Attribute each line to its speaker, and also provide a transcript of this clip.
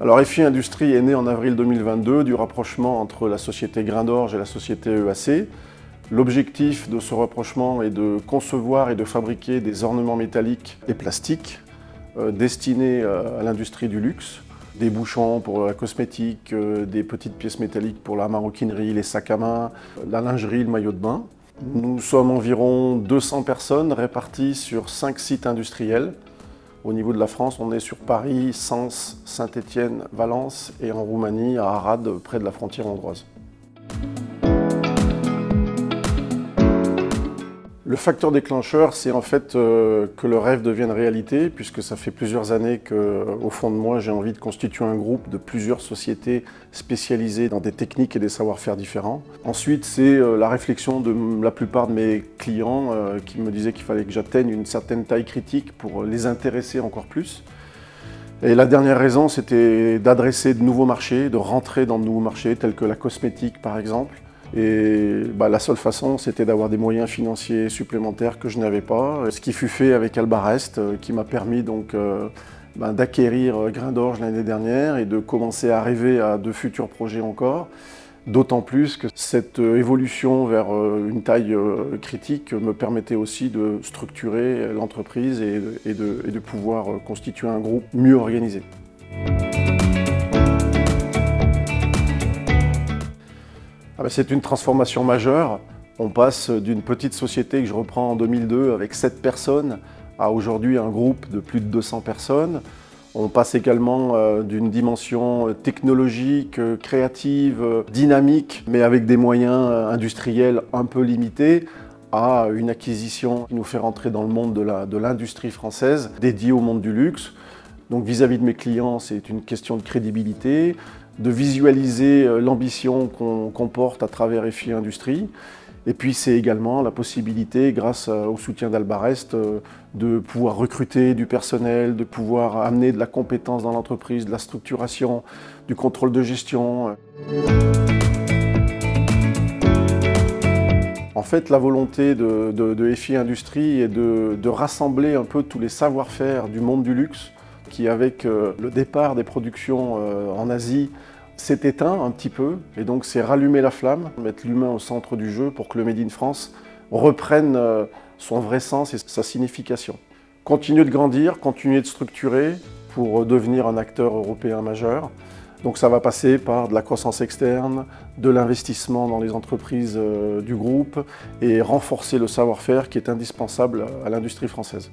Speaker 1: Alors EFI Industrie est né en avril 2022 du rapprochement entre la société Grain d'Orge et la société EAC. L'objectif de ce rapprochement est de concevoir et de fabriquer des ornements métalliques et plastiques destinés à l'industrie du luxe. Des bouchons pour la cosmétique, des petites pièces métalliques pour la maroquinerie, les sacs à main, la lingerie, le maillot de bain. Nous sommes environ 200 personnes réparties sur 5 sites industriels. Au niveau de la France, on est sur Paris, Sens, Saint-Étienne, Valence et en Roumanie, à Arad, près de la frontière hongroise. Le facteur déclencheur, c'est en fait que le rêve devienne réalité, puisque ça fait plusieurs années qu'au fond de moi, j'ai envie de constituer un groupe de plusieurs sociétés spécialisées dans des techniques et des savoir-faire différents. Ensuite, c'est la réflexion de la plupart de mes clients qui me disaient qu'il fallait que j'atteigne une certaine taille critique pour les intéresser encore plus. Et la dernière raison, c'était d'adresser de nouveaux marchés, de rentrer dans de nouveaux marchés, tels que la cosmétique par exemple. Et la seule façon, c'était d'avoir des moyens financiers supplémentaires que je n'avais pas. Ce qui fut fait avec Albarest, qui m'a permis donc d'acquérir Grain d'Orge l'année dernière et de commencer à rêver à de futurs projets encore. D'autant plus que cette évolution vers une taille critique me permettait aussi de structurer l'entreprise et de pouvoir constituer un groupe mieux organisé. C'est une transformation majeure. On passe d'une petite société que je reprends en 2002 avec 7 personnes à aujourd'hui un groupe de plus de 200 personnes. On passe également d'une dimension technologique, créative, dynamique, mais avec des moyens industriels un peu limités, à une acquisition qui nous fait rentrer dans le monde de l'industrie française, dédiée au monde du luxe. Donc vis-à-vis de mes clients, c'est une question de crédibilité, de visualiser l'ambition qu'on porte à travers EFI Industrie. Et puis c'est également la possibilité, grâce au soutien d'Albarest, de pouvoir recruter du personnel, de pouvoir amener de la compétence dans l'entreprise, de la structuration, du contrôle de gestion. En fait, la volonté de EFI Industrie est de rassembler un peu tous les savoir-faire du monde du luxe, qui avec le départ des productions en Asie s'est éteint un petit peu, et donc c'est rallumer la flamme, mettre l'humain au centre du jeu pour que le Made in France reprenne son vrai sens et sa signification. Continuer de grandir, continuer de structurer pour devenir un acteur européen majeur. Donc ça va passer par de la croissance externe, de l'investissement dans les entreprises du groupe et renforcer le savoir-faire qui est indispensable à l'industrie française.